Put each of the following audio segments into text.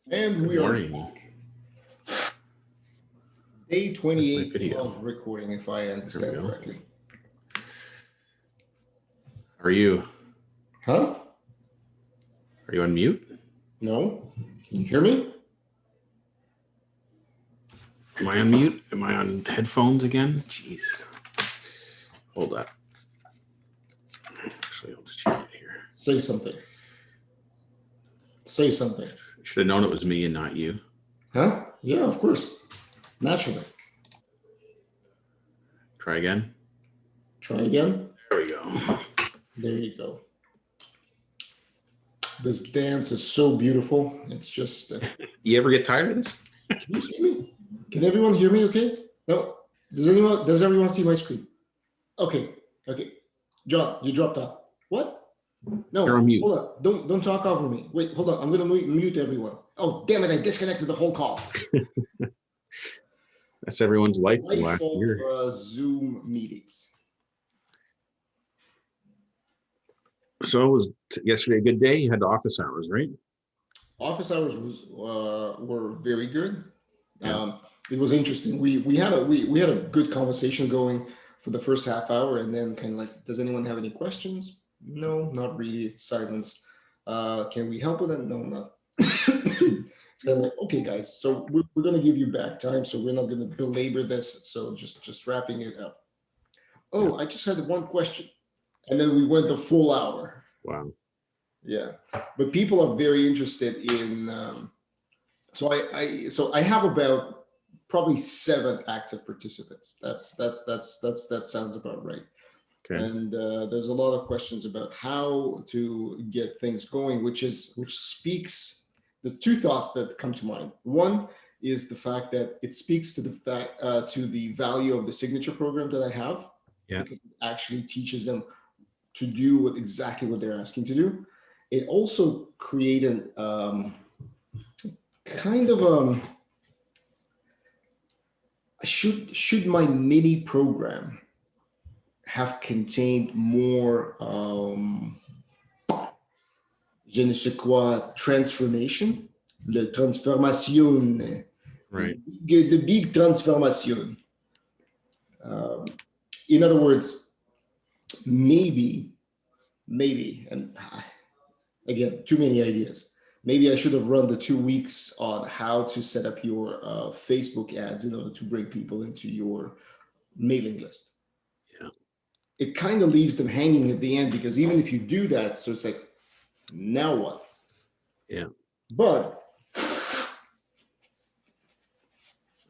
And Good we are morning. back. Day Where's my 28 video? of recording, if I understand go. correctly. How are you? Huh? Are you on mute? No? Can you hear me? Am I on mute? Am I on headphones again? Jeez. Hold up. Actually, I'll just change it here. Say something. Say something. Should have known it was me and not you. Huh? Yeah, of course. Naturally. Try again. Try again. There we go. There you go. This dance is so beautiful. It's just... You ever get tired of this? Can you see me? Can everyone hear me okay? No? Does everyone see my screen? Okay. John, you dropped off. What? No, You're on mute. hold on. Don't talk over me. Wait, hold on. I'm going to mute everyone. Oh, damn it. I disconnected the whole call. That's everyone's life Life last year. of Zoom meetings. So was yesterday a good day? You had the office hours, right? Office hours were very good. Yeah. It was interesting. We had a good conversation going for the first half hour, and then kind of like, does anyone have any questions? No, not really. Silence. Can we help with it? No, not. It's kind of like, okay, guys. So we're gonna give you back time, so we're not gonna belabor this. So just wrapping it up. Oh, I just had one question, and then we went the full hour. Wow. Yeah, but people are very interested in. So I have about probably 7 active participants. That sounds about right. Okay. And there's a lot of questions about how to get things going, which speaks the 2 thoughts that come to mind. One is the fact that it speaks to the value of the signature program that I have, because it actually teaches them to do exactly what they're asking to do. It also created kind of should my mini program have contained more je ne sais quoi transformation, le transformation, Right. the big transformation. In other words, maybe, and again, too many ideas. Maybe I should have run the 2 weeks on how to set up your Facebook ads in order to bring people into your mailing list. Yeah. It kind of leaves them hanging at the end, because even if you do that, so it's like, now what? Yeah. But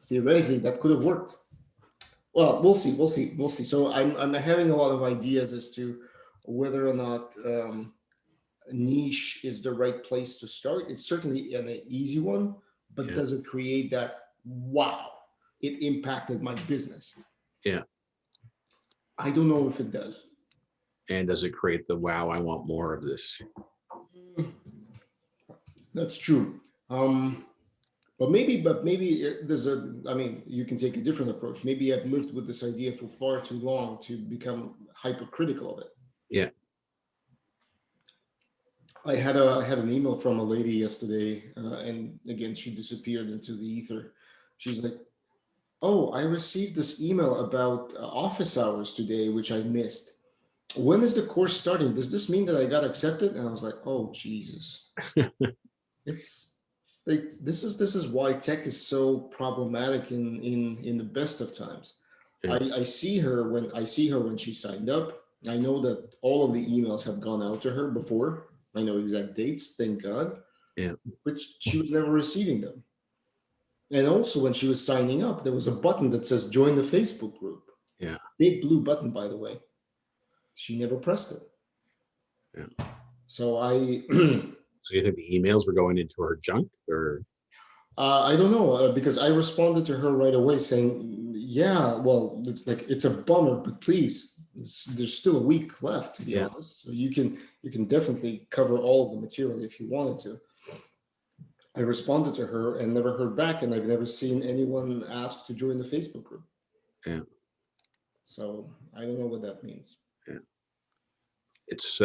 theoretically, that could have worked. Well, we'll see. So I'm having a lot of ideas as to whether or not niche is the right place to start. It's certainly an easy one, but does it create that, wow, it impacted my business? Yeah. I don't know if it does. And does it create the, wow, I want more of this? That's true. But maybe there's you can take a different approach. Maybe I've lived with this idea for far too long to become hypercritical of it. Yeah. I had an email from a lady yesterday, and again, she disappeared into the ether. She's like, "Oh, I received this email about office hours today, which I missed. When is the course starting? Does this mean that I got accepted?" And I was like, "Oh, Jesus." It's like, this is why tech is so problematic in the best of times. Yeah. I see her when she signed up. I know that all of the emails have gone out to her before. I know exact dates, thank God. Yeah. But she was never receiving them. And also, when she was signing up, there was a button that says join the Facebook group. Yeah. Big blue button, by the way. She never pressed it. Yeah. So So you think the emails were going into her junk, or? I don't know, because I responded to her right away saying, "Yeah, well, it's a bummer, but please, there's still a week left, to be honest. So you can definitely cover all of the material if you wanted to." I responded to her and never heard back, and I've never seen anyone ask to join the Facebook group. Yeah. So I don't know what that means. Yeah. It's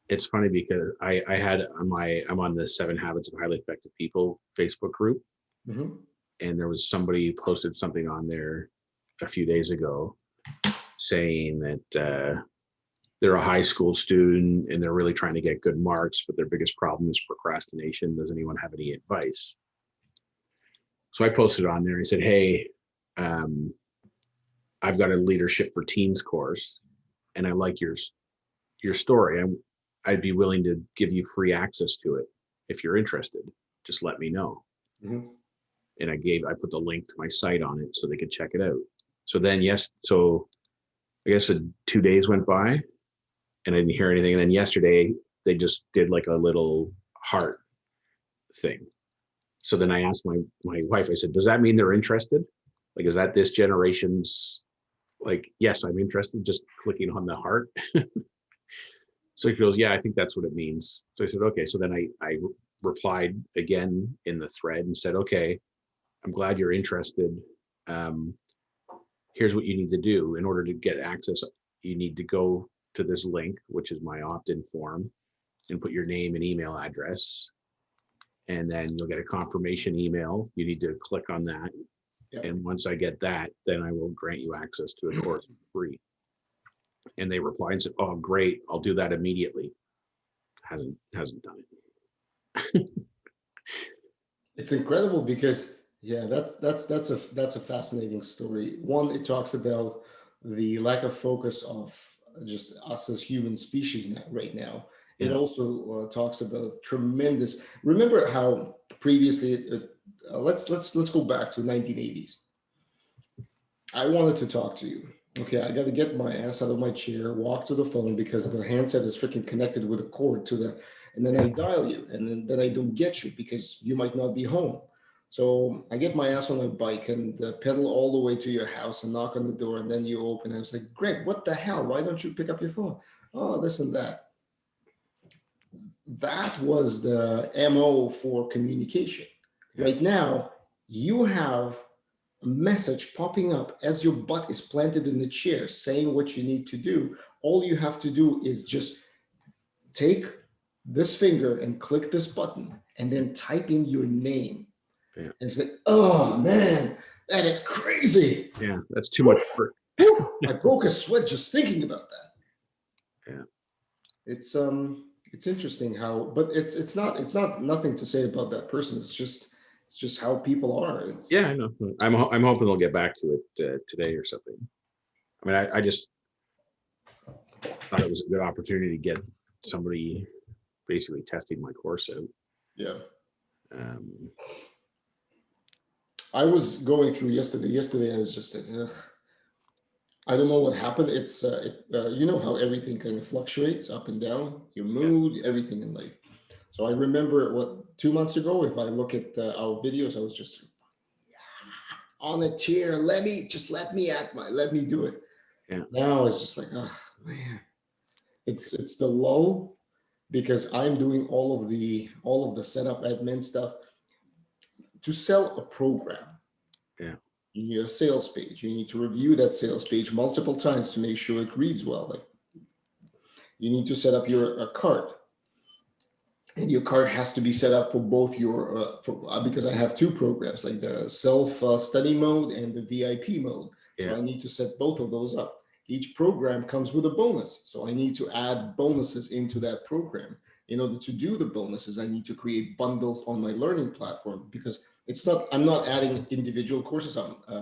it's funny because I had I'm on the 7 Habits of Highly Effective People Facebook group, Mhm. and there was somebody who posted something on there a few days ago saying that they're a high school student and they're really trying to get good marks, but their biggest problem is procrastination. Does anyone have any advice? So I posted on there. I said, hey, um, I've got a leadership for teens course, and I like your story. I'd be willing to give you free access to it if you're interested. Just let me know. Mhm. And I put the link to my site on it so they could check it out. So then so I guess 2 days went by and I didn't hear anything. And then yesterday they just did like a little heart thing. So then I asked my wife, I said, does that mean they're interested? Like, is that this generation's like, yes, I'm interested, just clicking on the heart? So he goes, yeah, I think that's what it means. So I said, okay. So then I replied again in the thread and said, okay, I'm glad you're interested. Um, Here's what you need to do in order to get access. You need to go to this link, which is my opt-in form, and put your name and email address. And then you'll get a confirmation email. You need to click on that. Yep. And once I get that, then I will grant you access to the course for free. And they replied and said, oh, great. I'll do that immediately. Hasn't done it. It's incredible because yeah, that's a fascinating story. One, it talks about the lack of focus of just us as human species now, right now. It Yeah. also talks about tremendous. Remember how previously, let's go back to 1980s. I wanted to talk to you. Okay, I got to get my ass out of my chair, walk to the phone because the handset is freaking connected with a cord to the, and then I dial you, and then I don't get you because you might not be home. So I get my ass on a bike and pedal all the way to your house and knock on the door, and then you open. And I was like, Greg, what the hell? Why don't you pick up your phone? Oh, this and that. That was the MO for communication. Yeah. Right now, you have a message popping up as your butt is planted in the chair saying what you need to do. All you have to do is just take this finger and click this button and then type in your name. Yeah. And say, oh man, that is crazy. Yeah. That's too Woo, much work. woo. I broke a sweat just thinking about that. Yeah. It's interesting how, but it's not nothing to say about that person. It's just how people are. Yeah, It's I know. I'm hoping they'll get back to it today or something. I mean, I just thought it was a good opportunity to get somebody basically testing my course out. yeah. Um, I was going through yesterday. Yesterday, I was just like, ugh. I don't know what happened. You know how everything kind of fluctuates up and down, your yeah, mood, everything in life. So I remember what 2 months ago, if I look at our videos, I was just on a chair. Let me do it. yeah, Now it's just like, oh man, it's the lull because I'm doing all of the setup admin stuff to sell a program. yeah, You need a sales page. You need to review that sales page multiple times to make sure it reads well. Like you need to set up your cart, and your cart has to be set up for both your because I have two programs, like the self study mode and the VIP mode. So yeah, I need to set both of those up. Each program comes with a bonus, so I need to add bonuses into that program. In order to do the bonuses, I need to create bundles on my learning platform because it's not. I'm not adding individual courses.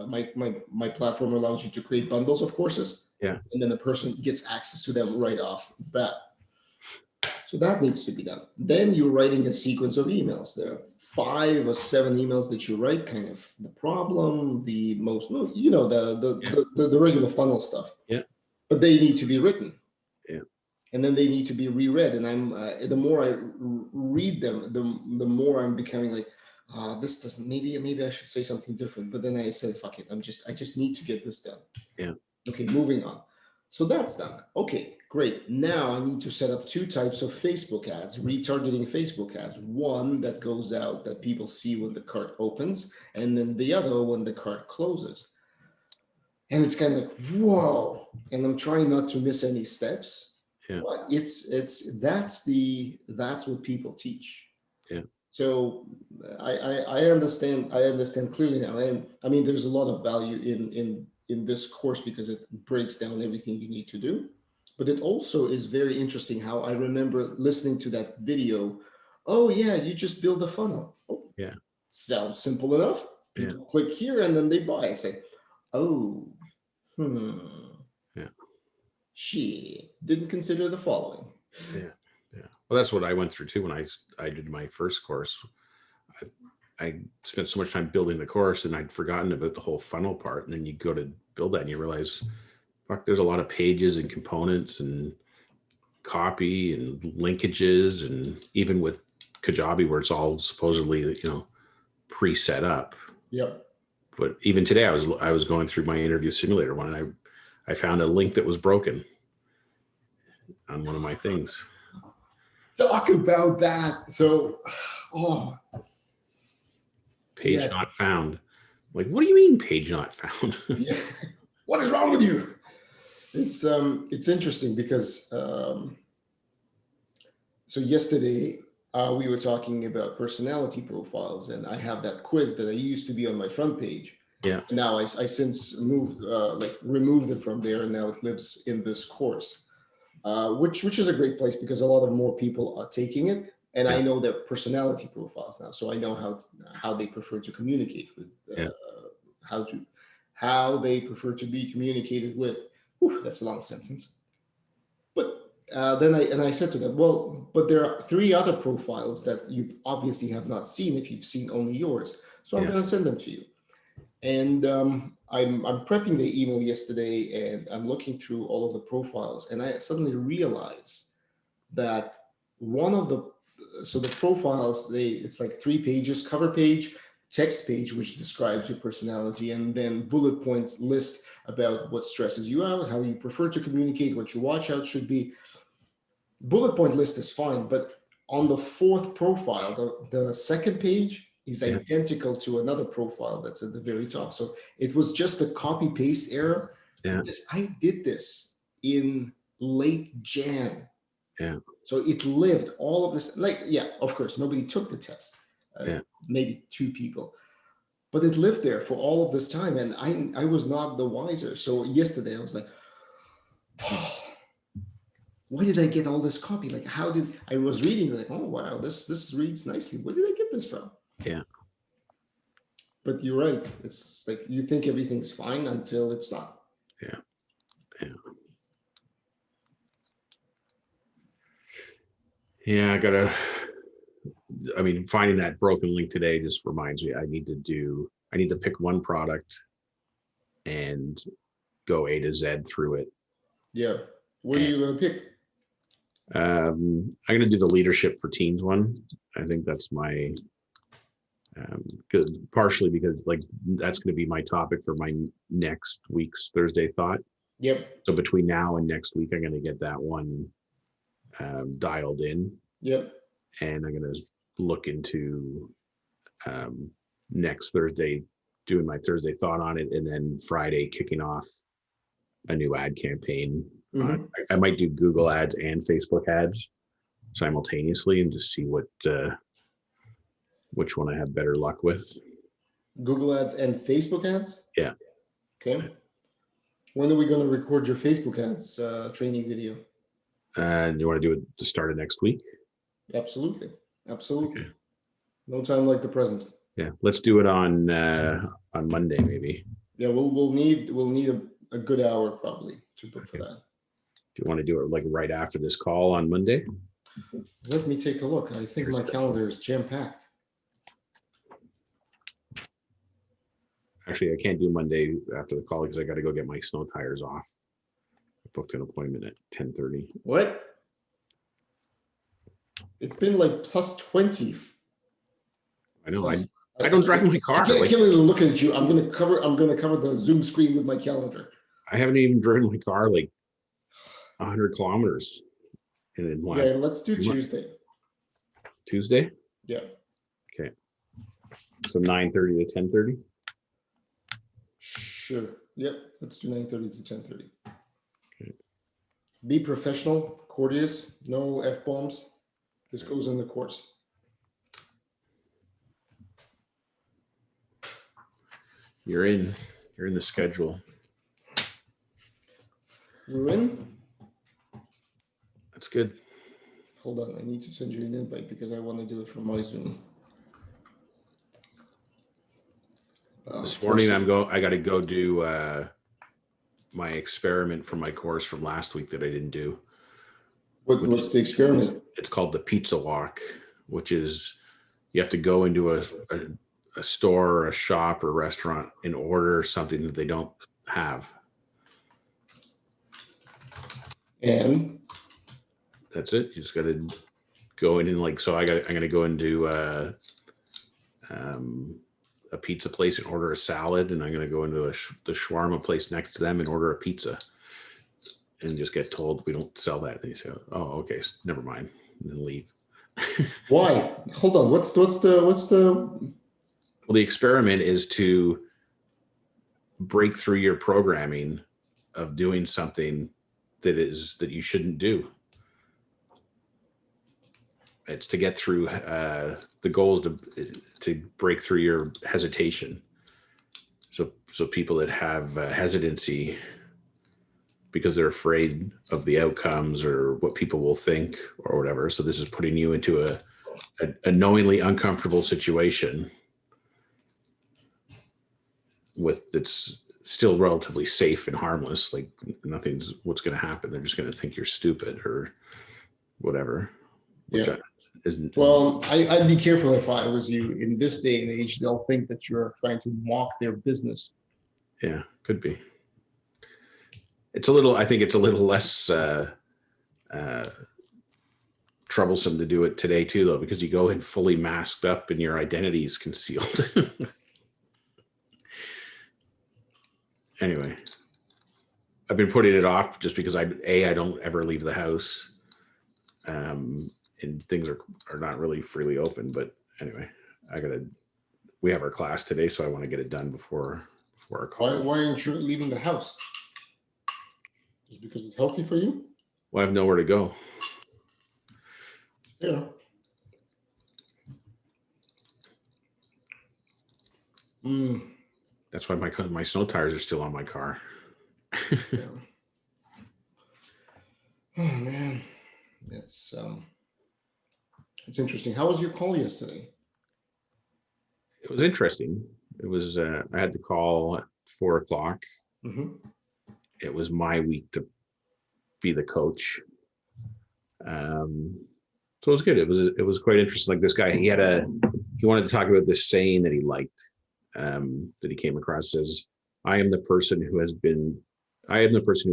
My platform allows you to create bundles of courses, yeah, and then the person gets access to them right off the bat. So that needs to be done. Then you're writing a sequence of emails. There are 5 or 7 emails that you write, kind of the problem, the most, no, yeah, the regular funnel stuff. yeah, But they need to be written, yeah, and then they need to be reread. And the more I read them, the more I'm becoming like, this doesn't. Maybe I should say something different. But then I said, fuck it. I just need to get this done. yeah, Okay, moving on. So that's done. Okay, great. Now I need to set up 2 types of Facebook ads, retargeting Facebook ads. One that goes out that people see when the cart opens, and then the other when the cart closes. And it's kind of like, whoa. And I'm trying not to miss any steps. Yeah. But that's what people teach. Yeah. So I understand clearly now. And I mean, there's a lot of value in this course because it breaks down everything you need to do. But it also is very interesting how I remember listening to that video. Oh yeah, you just build a funnel. Oh, Yeah. sounds simple enough. Yeah. People click here and then they buy. I say, oh, Yeah. shit, didn't consider the following. Yeah. Yeah. Well, that's what I went through too when I did my first course. I spent so much time building the course and I'd forgotten about the whole funnel part. And then you go to build that and you realize, fuck, there's a lot of pages and components and copy and linkages, and even with Kajabi where it's all supposedly, pre-set up. Yep. But even today I was going through my interview simulator one and I found a link that was broken on one of my things. Talk about that. So, Page not found. Like, what do you mean page not found? Yeah. What is wrong with you? It's interesting because so yesterday we were talking about personality profiles, and I have that quiz that I used to be on my front page. Yeah. And now I since moved removed it from there, and now it lives in this course, which is a great place because a lot of more people are taking it. And I know their personality profiles now, so I know how they prefer to communicate with, how they prefer to be communicated with. Whew, that's a long sentence. But then I said to them, well, but there are 3 other profiles that you obviously have not seen if you've seen only yours. So I'm going to send them to you. And I'm prepping the email yesterday, and I'm looking through all of the profiles, and I suddenly realize that one of the profiles, it's like 3 pages: cover page, text page, which describes your personality, and then bullet points list about what stresses you out, how you prefer to communicate, what your watch out should be. Bullet point list is fine, but on the 4th profile, the 2nd page is identical to another profile that's at the very top. So it was just a copy paste error. Yeah. I did this in late Jan. Yeah. So it lived all of this, of course, nobody took the test, maybe 2 people, but it lived there for all of this time. And I was not the wiser. So yesterday I was like, why did I get all this copy? Like, I was reading like, oh, wow, this reads nicely. Where did I get this from? Yeah. But you're right. It's like, you think everything's fine until it's not. Yeah. Yeah. Yeah, finding that broken link today just reminds me I need to pick one product and go A to Z through it. Yeah. What are you going to pick? I'm going to do the leadership for teens one. I think that's my good, partially because that's going to be my topic for my next week's Thursday thought. Yep. So between now and next week, I'm going to get that one dialed in. Yep. And I'm going to look into next Thursday, doing my Thursday thought on it, and then Friday kicking off a new ad campaign. Mm-hmm. I might do Google ads and Facebook ads simultaneously and just see which one I have better luck with. Google ads and Facebook ads? Yeah. Okay. When are we going to record your Facebook ads training video? And you want to do it at the start of next week? Absolutely. Absolutely. Okay. No time like the present. Yeah. Let's do it on Monday, maybe. Yeah, we'll need a good hour probably to book for that. Do you want to do it right after this call on Monday? Let me take a look. I think my calendar is jam-packed. Actually, I can't do Monday after the call because I got to go get my snow tires off. I booked an appointment at 10:30. What? It's been like plus 20. I know. I don't drive my car. I can't even look at you. I'm gonna cover the Zoom screen with my calendar. I haven't even driven my car 100 kilometers. Let's do Tuesday. Tuesday? Yeah. Okay. So 9:30 to 10:30? Sure. Yep. Let's do 9:30 to 10:30. Okay. Be professional. Courteous, no F-bombs. This goes in the course. You're in the schedule. We're in? That's good. Hold on, I need to send you an invite because I want to do it from my Zoom. This morning I got to go do my experiment for my course from last week that I didn't do. What's the experiment? It's called the pizza walk, which is you have to go into a store or a shop or restaurant and order something that they don't have. And that's it. You just got to go in and I'm going to go into a pizza place and order a salad, and I'm going to go into the shawarma place next to them and order a pizza, and just get told we don't sell that. And you say, "Oh, okay, never mind," and then leave. Why? Hold on. What's the? Well, the experiment is to break through your programming of doing something that you shouldn't do. It's to get through. The goal is to break through your hesitation. So people that have hesitancy because they're afraid of the outcomes or what people will think or whatever. So this is putting you into a knowingly uncomfortable situation that's still relatively safe and harmless. Like nothing's what's going to happen. They're just going to think you're stupid or whatever. Which Yeah. Well, I'd be careful if I was you. In this day and age, they'll think that you're trying to mock their business. Yeah, could be. I think it's a little less troublesome to do it today too, though, because you go in fully masked up and your identity is concealed. Anyway, I've been putting it off just because I don't ever leave the house. And things are not really freely open, but anyway, we have our class today, so I want to get it done before our call. Why aren't you leaving the house? Just because it's healthy for you? Well, I have nowhere to go. Yeah. That's why my snow tires are still on my car. Yeah. Oh man, it's interesting. How was your call yesterday? It was interesting. It was I had the call at 4:00. Mm-hmm. It was my week to be the coach. So it was good. It was quite interesting. Like this guy, he wanted to talk about this saying that he liked, that he came across. Says, I am the person who has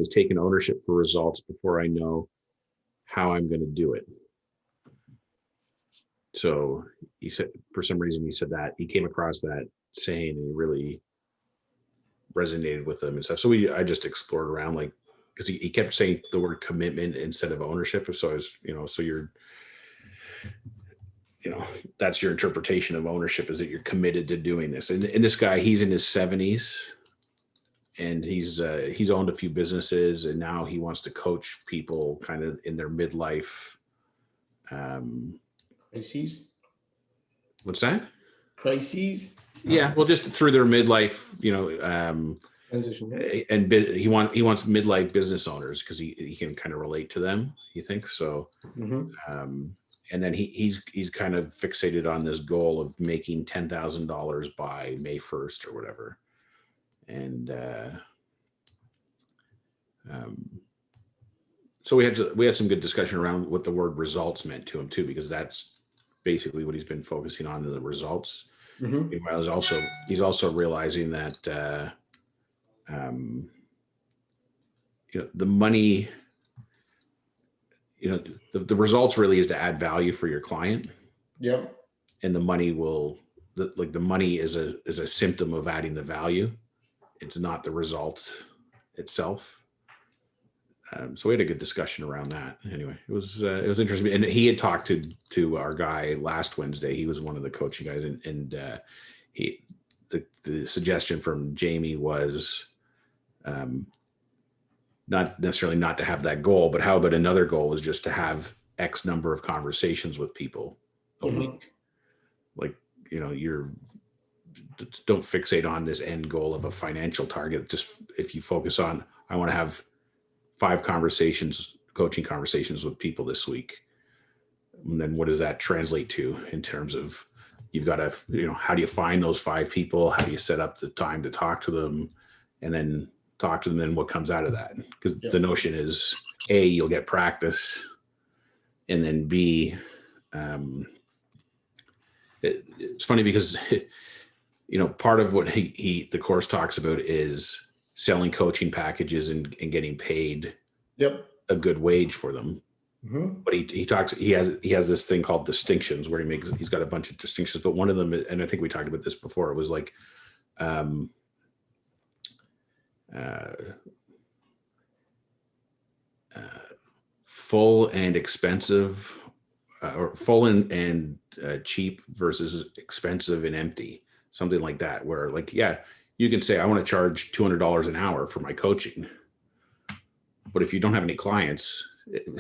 taken ownership for results before I know how I'm going to do it. So he said, for some reason, he said that he came across that saying and he really resonated with him and stuff. So I just explored around, like, because he kept saying the word commitment instead of ownership. So I was, so you're, that's your interpretation of ownership, is that you're committed to doing this. And this guy, he's in his 70s and he's owned a few businesses, and now he wants to coach people kind of in their midlife. Crises? What's that? Crises? Yeah, well, just through their midlife, transition. And he wants midlife business owners because he can kind of relate to them. He thinks so. Mm-hmm. And then he's kind of fixated on this goal of making $10,000 by May 1st or whatever. And so we had some good discussion around what the word results meant to him too, because that's basically what he's been focusing on, the results. Mm-hmm. Meanwhile, he's also realizing that the money, the results really is to add value for your client. Yep. And the money the money is a symptom of adding the value. It's not the result itself. So we had a good discussion around that. Anyway, it was interesting. And he had talked to our guy last Wednesday. He was one of the coaching guys, and the suggestion from Jamie was, not necessarily not to have that goal, but how about another goal is just to have X number of conversations with people a Mhm. week. Like, don't fixate on this end goal of a financial target. Just if you focus on, I want to have 5 coaching conversations with people this week. And then what does that translate to in terms of, you've got to, how do you find those 5 people? How do you set up the time to talk to them, and then talk to them, and what comes out of that? Because Yeah. the notion is, A, you'll get practice, and then B, it's funny because part of what the course talks about is selling coaching packages and getting paid Yep. a good wage for them. Mhm. But he has this thing called distinctions, where he's got a bunch of distinctions, but one of them, and I think we talked about this before, it was like um, uh, uh, full and expensive, or full and cheap versus expensive and empty, something like that, where, like, yeah, you can say, I want to charge $200 an hour for my coaching, but if you don't have any clients,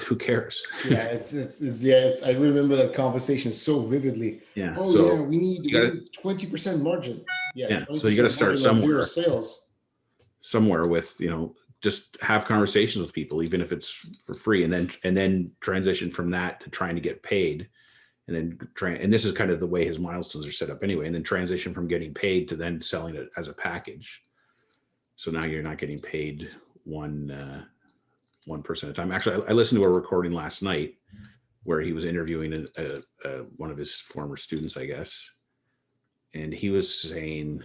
who cares? Yeah, it's I remember that conversation so vividly. Yeah. Oh yeah, So we need you we got to, need 20% margin. Yeah, yeah. So you got to 20% start margin on zero somewhere. sales. With, just have conversations with people, even if it's for free, and then transition from that to trying to get paid, and then and this is kind of the way his milestones are set up anyway, and then transition from getting paid to then selling it as a package. So now you're not getting paid one person at a time. Actually, I listened to a recording last night where he was interviewing one of his former students, I guess, and he was saying,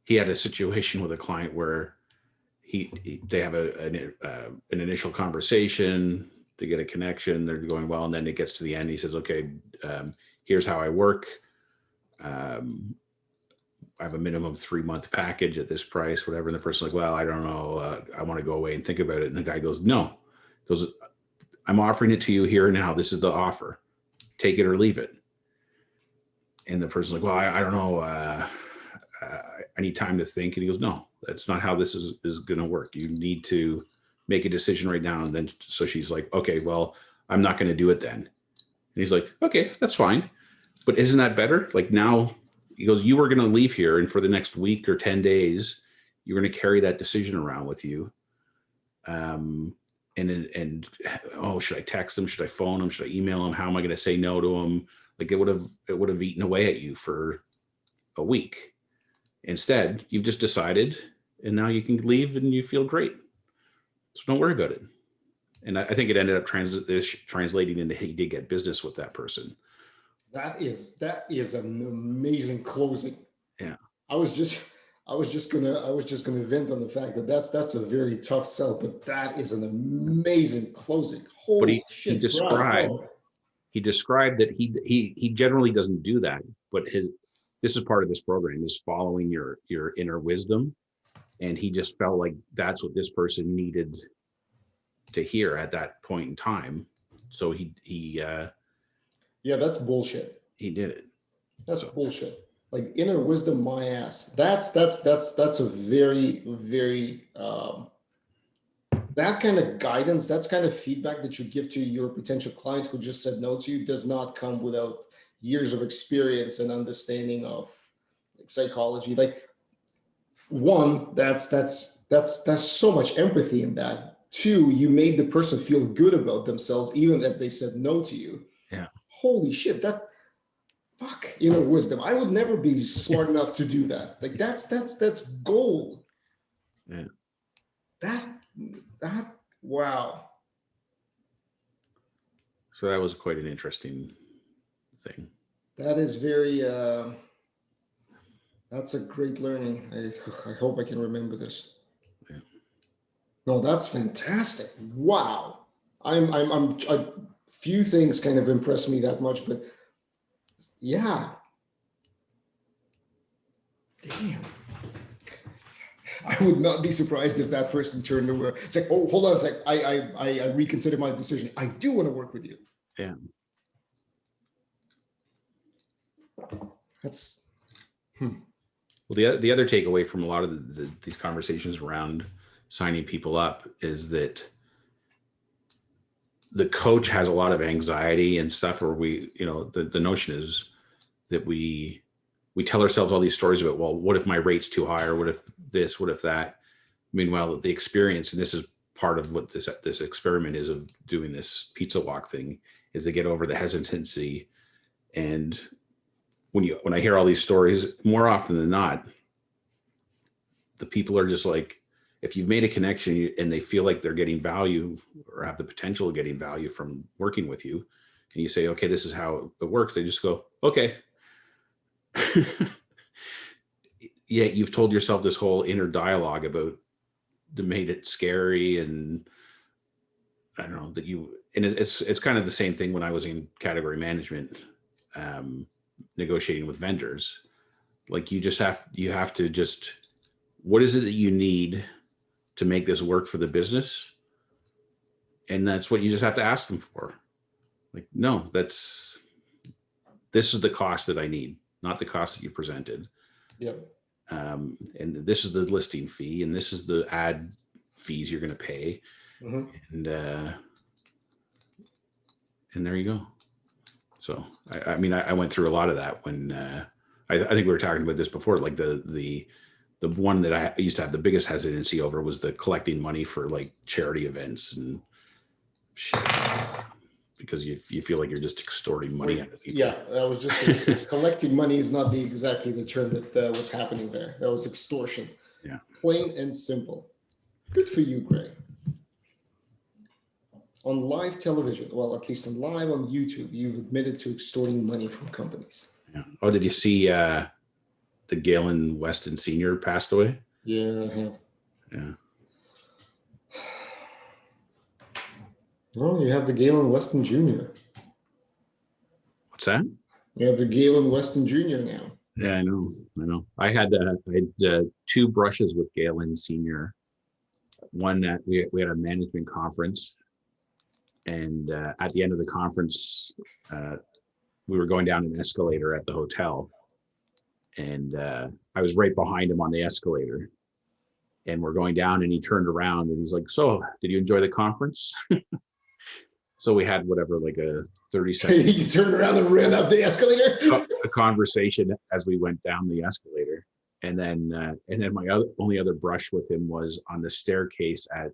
he had a situation with a client where they have an initial conversation to get a connection. They're going well, and then it gets to the end. He says, "Okay, here's how I work. Um, I have a minimum 3-month package at this price, whatever." And the person's like, "Well, I don't know. I want to go away and think about it." And the guy goes, "No," he goes, "I'm offering it to you here and now. This is the offer. Take it or leave it." And the person's like, "Well, I don't know. I need time to think." And he goes, "No, that's not how this is going to work. You need to make a decision right now." And then, so she's like, "Okay, well, I'm not going to do it then." And he's like, "Okay, that's fine. But isn't that better? Like, now," he goes, "you were going to leave here, and for the next week or 10 days, you're going to carry that decision around with you. And oh, should I text him? Should I phone him? Should I email him? How am I going to say no to him?" Like, it would have eaten away at you for a week. Instead, you've just decided, and now you can leave and you feel great. So don't worry about it. And I think it ended up translating into, he did get business with that person. That is an amazing closing. Yeah. I was just gonna vent on the fact that that's a very tough sell, but that is an amazing closing. But Holy he shit, described bravo. that he generally doesn't do that, but this is part of this program, is following your inner wisdom. And he just felt like that's what this person needed to hear at that point in time. So Yeah, that's bullshit. he did it. That's So bullshit. Like inner wisdom, my ass. That's a very, very that kind of guidance, that's kind of feedback that you give to your potential clients who just said no to you does not come without years of experience and understanding of psychology. Like one, that's so much empathy in that. Two, you made the person feel good about themselves even as they said no to you. yeah. Holy shit, that fuck inner wisdom. I would never be smart enough to do that. Like that's gold. Yeah. That that wow. So that was quite an interesting thing. That is very that's a great learning. I hope I can remember this. Yeah. No, that's fantastic. Wow. I'm a few things kind of impress me that much, but yeah. Damn. I would not be surprised if that person turned over. It's like, oh, hold on a sec. I reconsider my decision. I do want to work with you. Yeah. That's Well, the other takeaway from a lot of these conversations around signing people up is that the coach has a lot of anxiety and stuff, where the notion is that we tell ourselves all these stories about, well, what if my rate's too high, or what if this, what if that? Meanwhile, the experience, and this is part of what this experiment is of doing this pizza walk thing, is to get over the hesitancy. And when I hear all these stories, more often than not, the people are just like, if you've made a connection and they feel like they're getting value or have the potential of getting value from working with you, and you say, okay, this is how it works, they just go, okay. Yeah, you've told yourself this whole inner dialogue about that made it scary, and I don't know that it's kind of the same thing when I was in category management, negotiating with vendors. Like you have to just, what is it that you need to make this work for the business? And that's what you just have to ask them for. Like, no, this is the cost that I need, not the cost that you presented. Yep. And this is the listing fee, and this is the ad fees you're going to pay. And there you go. So, I mean, I went through a lot of that when, I think we were talking about this before, like the one that I used to have the biggest hesitancy over was the collecting money for like charity events and shit, because you feel like you're just extorting money out of people. Yeah, I was just gonna say, collecting money is not exactly the term that was happening there. That was extortion. Yeah. Plain and simple. Good for you, Greg. On live television, well, at least on YouTube, you've admitted to extorting money from companies. Yeah. Oh, did you see the Galen Weston Sr. passed away? Yeah, I have. Yeah. Well, you have the Galen Weston Jr. What's that? You have the Galen Weston Jr. now. Yeah, I know. I had two brushes with Galen Sr. One that we had a management conference, and at the end of the conference, we were going down an escalator at the hotel, and I was right behind him on the escalator, and we're going down, and he turned around and he's like, "So, did you enjoy the conference?" So we had whatever, like a 30-second. You turned around and ran up the escalator. A conversation as we went down the escalator, and then my only other brush with him was on the staircase at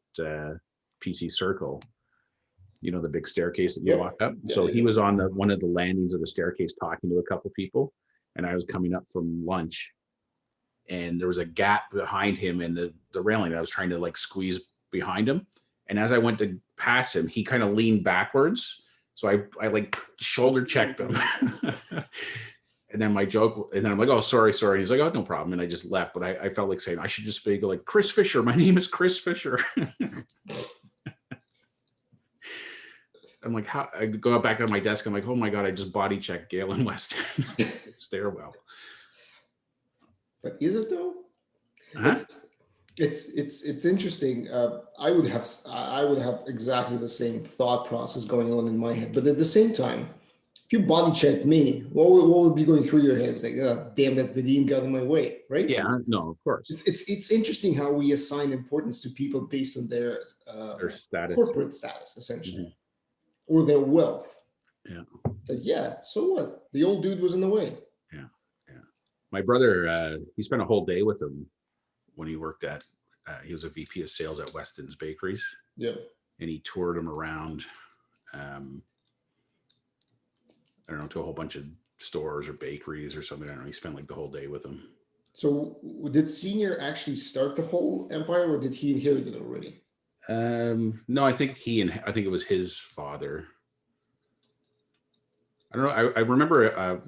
PC Circle. You know, the big staircase that you walk up. Yeah, so yeah. He was on one of the landings of the staircase talking to a couple people, and I was coming up from lunch, and there was a gap behind him in the railing. I was trying to like squeeze behind him, and as I went to pass him, he kind of leaned backwards. So I like shoulder checked him. And then I'm like, "Oh, sorry." And he's like, "Oh, no problem." And I just left. But I felt like saying, I should just go like, "Chris Fisher, my name is Chris Fisher." I'm like, how I go back to my desk. I'm like, oh my God, I just body checked Galen Weston stairwell. But is it though? Huh? It's interesting. I would have exactly the same thought process going on in my head. But at the same time, if you body checked me, what would be going through your head? It's like, oh, damn, that Vadim got in my way, right? Yeah, no, of course. It's interesting how we assign importance to people based on their status, corporate status, essentially, or their wealth. Yeah. But yeah, so what? The old dude was in the way. Yeah. My brother, he spent a whole day with him when he worked at. He was a VP of sales at Weston's Bakeries. Yeah. And he toured him around. I don't know, to a whole bunch of stores or bakeries or something. I don't know. He spent like the whole day with him. So did Senior actually start the whole empire, or did he inherit it already? No, I think it was his father. I don't know. I remember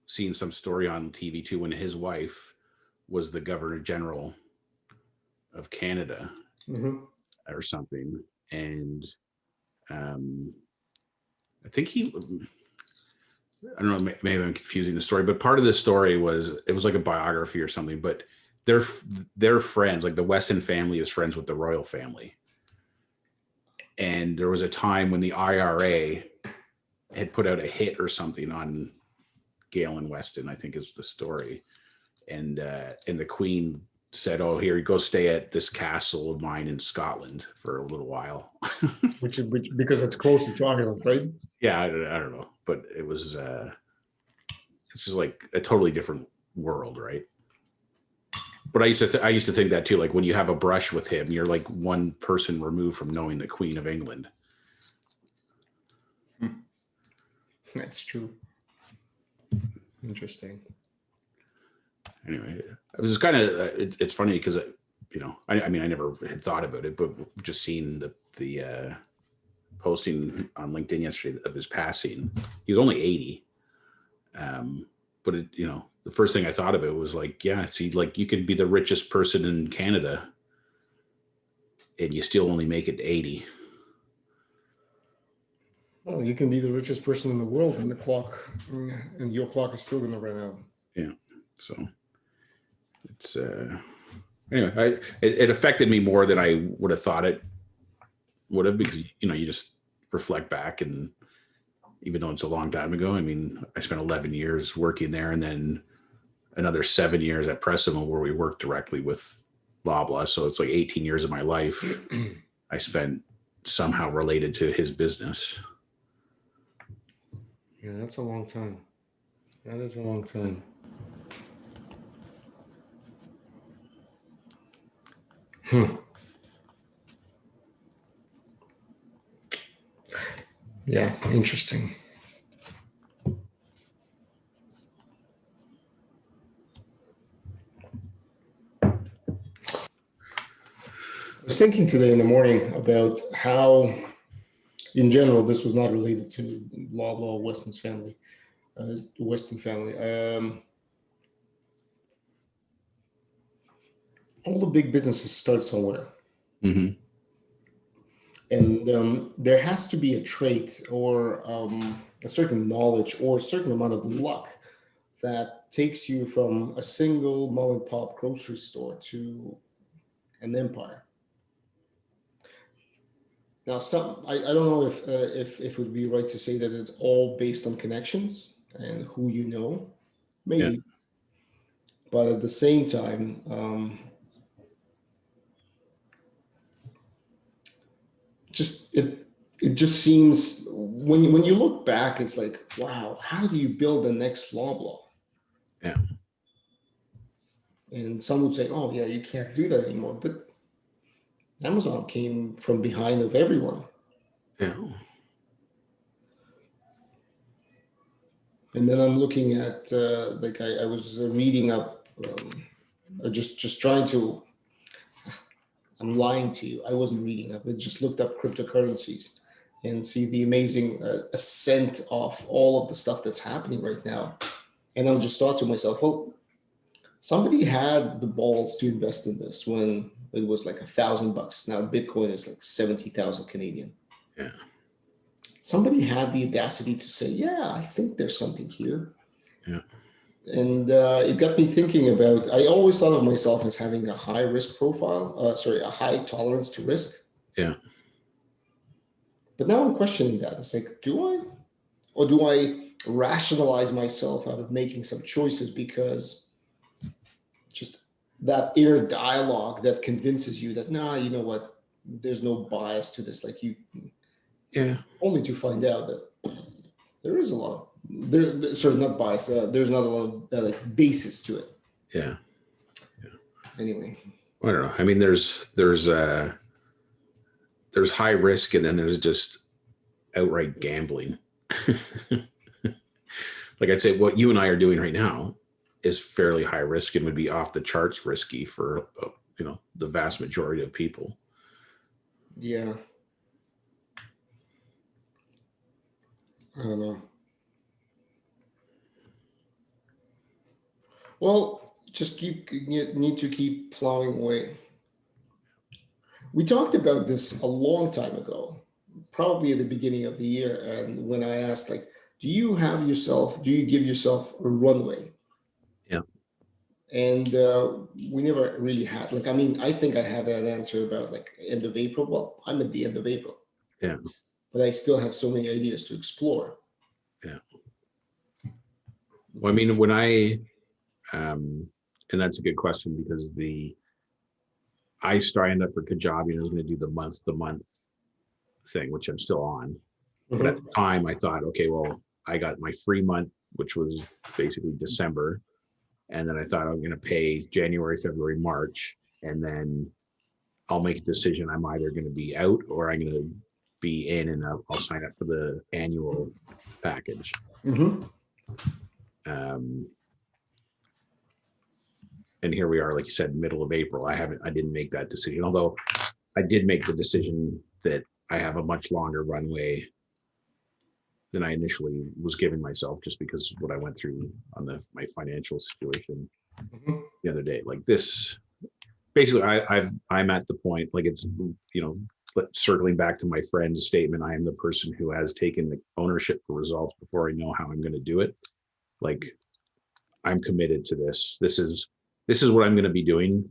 seeing some story on TV too when his wife was the Governor General of Canada or something, and I think I don't know, maybe I'm confusing the story, but part of the story was, it was like a biography or something, but they're friends, like the Weston family is friends with the royal family. And there was a time when the IRA had put out a hit or something on Galen Weston, I think is the story. And the Queen said, "Oh, here you go, stay at this castle of mine in Scotland for a little while." which because it's close to Ireland, right? Yeah, I don't know, but it was it's just like a totally different world, right? But I used to think that too. Like when you have a brush with him, you're like one person removed from knowing the Queen of England. That's true. Interesting. Anyway, it was just kind of it's funny because I mean I never had thought about it, but just seeing the posting on LinkedIn yesterday of his passing. He was only 80. But the first thing I thought of it was like, yeah, see, like you could be the richest person in Canada and you still only make it to 80. Well, you can be the richest person in the world and your clock is still going to run out. Yeah. So it's, anyway, it affected me more than I would have thought it would have, because, you just reflect back, and even though it's a long time ago, I mean, I spent 11 years working there and then another 7 years at Pressimo where we worked directly with Loblaw. So it's like 18 years of my life I spent somehow related to his business. Yeah, that's a long time. That is a long time. Yeah, interesting. I was thinking today in the morning about how, in general, this was not related to Loblaw Weston's family, Weston family. All the big businesses start somewhere. Mm-hmm. And there has to be a trait or a certain knowledge or a certain amount of luck that takes you from a single mom and pop grocery store to an empire. Now, I don't know if it would be right to say that it's all based on connections and who you know, Yeah. maybe, but at the same time, just it just seems when you look back, it's like, wow, how do you build the next Loblaw? Yeah. And some would say, oh yeah, you can't do that anymore. But Amazon came from behind of everyone. Yeah. And then I'm looking at like I was reading up, just trying to. I'm lying to you. I wasn't reading up. I just looked up cryptocurrencies and see the amazing ascent of all of the stuff that's happening right now. And I'm just thought to myself, well, somebody had the balls to invest in this when it was like $1,000. Now Bitcoin is like 70,000 Canadian. Yeah. Somebody had the audacity to say, yeah, I think there's something here. Yeah. And it got me thinking about, I always thought of myself as having a high risk profile, a high tolerance to risk. Yeah. But now I'm questioning that. It's like, do I? Or do I rationalize myself out of making some choices because just that inner dialogue that convinces you that, nah, you know what, there's no bias to this. Like Yeah. only to find out that there is a lot. There's sort of not bias. There's not a lot of like basis to it. Yeah. Anyway, I don't know. I mean, there's high risk, and then there's just outright gambling. Like I'd say, what you and I are doing right now is fairly high risk and would be off the charts risky for the vast majority of people. yeah, I don't know. Well, just you need to keep plowing away. We talked about this a long time ago, probably at the beginning of the year, and when I asked, like, do you give yourself a runway? Yeah. And we never really had. Like, I mean, I think I had that answer about like end of April. Well, I'm at the end of April. Yeah. But I still have so many ideas to explore. Yeah. Well, I mean, when and that's a good question, because I signed up for Kajabi and I was going to do the month thing, which I'm still on. But at the time I thought, okay, well, I got my free month, which was basically December. And then I thought I'm going to pay January, February, March, and then I'll make a decision. I'm either going to be out or I'm going to be in, and I'll sign up for the annual package. Mm-hmm. And here we are, like you said, middle of April. I didn't make that decision, although I did make the decision that I have a much longer runway than I initially was giving myself, just because of what I went through on my financial situation the other day. Like this, basically, I'm at the point, like it's, but circling back to my friend's statement, I am the person who has taken the ownership for results before I know how I'm going to do it. Like, I'm committed to this. This is what I'm going to be doing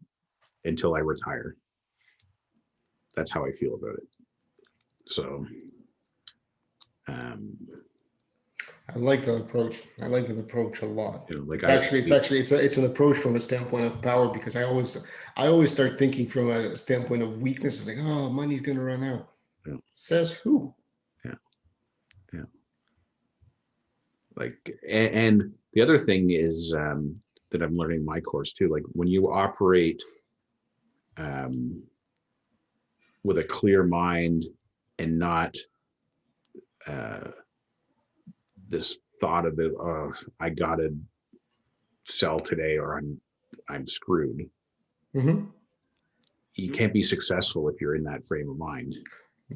until I retire. That's how I feel about it. So, I like that approach. I like that approach a lot. like It's an approach from a standpoint of power, because I always start thinking from a standpoint of weakness. It's like, oh, money's going to run out. Yeah. Says who? Yeah. Like, and the other thing is that I'm learning in my course too. Like when you operate with a clear mind and not this thought of it, oh, I gotta sell today or I'm screwed. Mm-hmm. You can't be successful if you're in that frame of mind.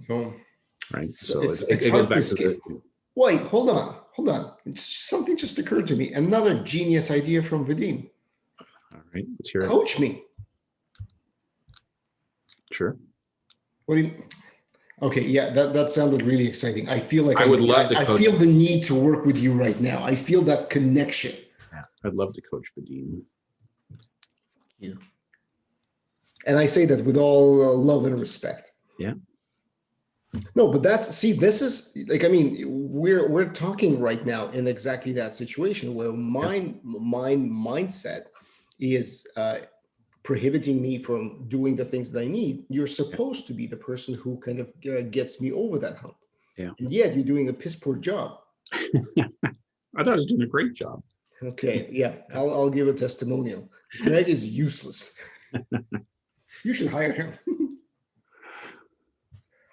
No. Right. So it goes back to wait, hold on. Something just occurred to me. Another genius idea from Vadim. All right, let's hear it. Coach me. Sure. What do you? Okay, yeah, that sounded really exciting. I feel like I would love to. I feel the need to work with you right now. I feel that connection. Yeah, I'd love to coach Vadim. Yeah. And I say that with all love and respect. Yeah. No, but this is like, I mean, we're talking right now in exactly that situation where my mindset is prohibiting me from doing the things that I need. You're supposed to be the person who kind of gets me over that hump. Yeah. And yet you're doing a piss poor job. I thought I was doing a great job. Okay. Yeah. I'll give a testimonial. Greg is useless. You should hire him.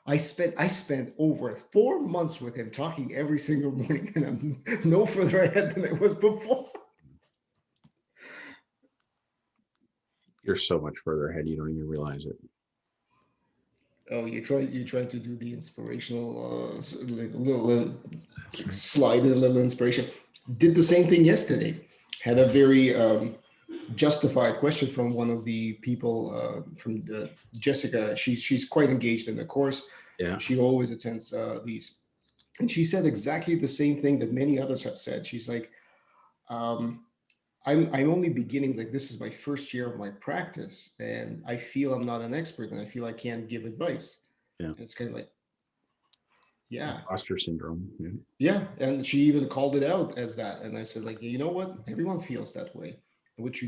I spent over 4 months with him talking every single morning, and I'm no further ahead than I was before. You're so much further ahead, you don't even realize it. Oh, you try to do the inspirational little slide in a little inspiration. Did the same thing yesterday. Had a very justified question from one of the people from Jessica. She's quite engaged in the course. Yeah. She always attends these, and she said exactly the same thing that many others have said. She's like, I'm only beginning. Like, this is my first year of my practice, and I feel I'm not an expert, and I feel I can't give advice. Yeah. And it's kind of like, yeah, imposter syndrome. Yeah, and she even called it out as that. And I said, like, you know what? Everyone feels that way. What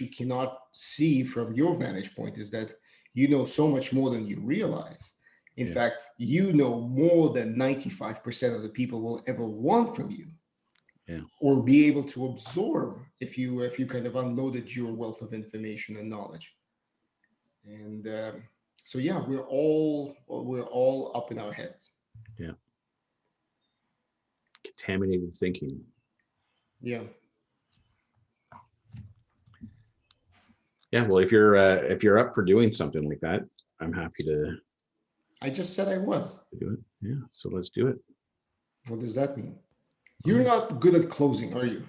you cannot see from your vantage point is that you know so much more than you realize. In fact, you know more than 95% of the people will ever want from you. Yeah. Or be able to absorb if you kind of unloaded your wealth of information and knowledge. And so yeah, we're all up in our heads. Yeah. Contaminated thinking. Yeah. Yeah. Well, if you're up for doing something like that, I'm happy to. I just said I was. Do it. Yeah. So let's do it. What does that mean? You're not good at closing, are you?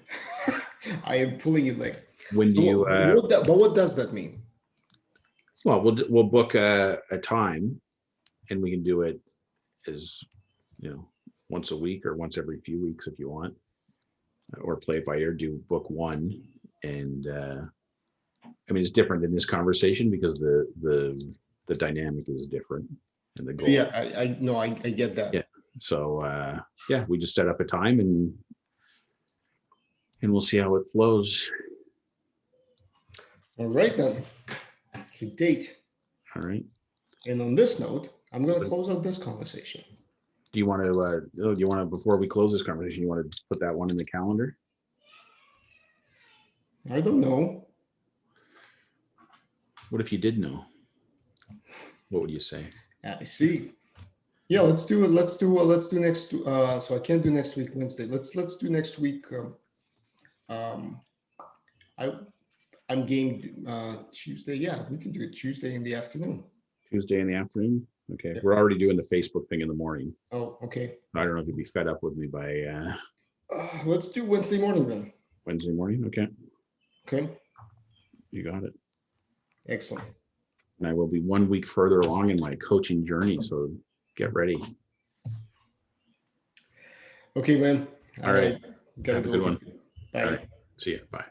I am pulling your leg. When do you? But what does that mean? Well, we'll book a time, and we can do it as once a week or once every few weeks if you want, or play it by ear. Do book one, and I mean it's different in this conversation because the dynamic is different and the goal. Yeah, I know, I get that. Yeah. So we just set up a time and we'll see how it flows. All right then. The date. All right. And on this note, I'm going to close out this conversation. Do you want to, before we close this conversation, you want to put that one in the calendar? I don't know. What if you did know? What would you say? I see. Yeah, let's do it. Let's do next. So I can't do next week Wednesday. Let's do next week. I'm game Tuesday. Yeah, we can do it Tuesday in the afternoon. Tuesday in the afternoon? Okay. Yeah. We're already doing the Facebook thing in the morning. Oh, okay. I don't know if you'd be fed up with me by Let's do Wednesday morning then. Wednesday morning. Okay. Okay. You got it. Excellent. And I will be 1 week further along in my coaching journey. So get ready. Okay, man. All right. Gotta Have a go. good one. Bye. All right. See you. Bye.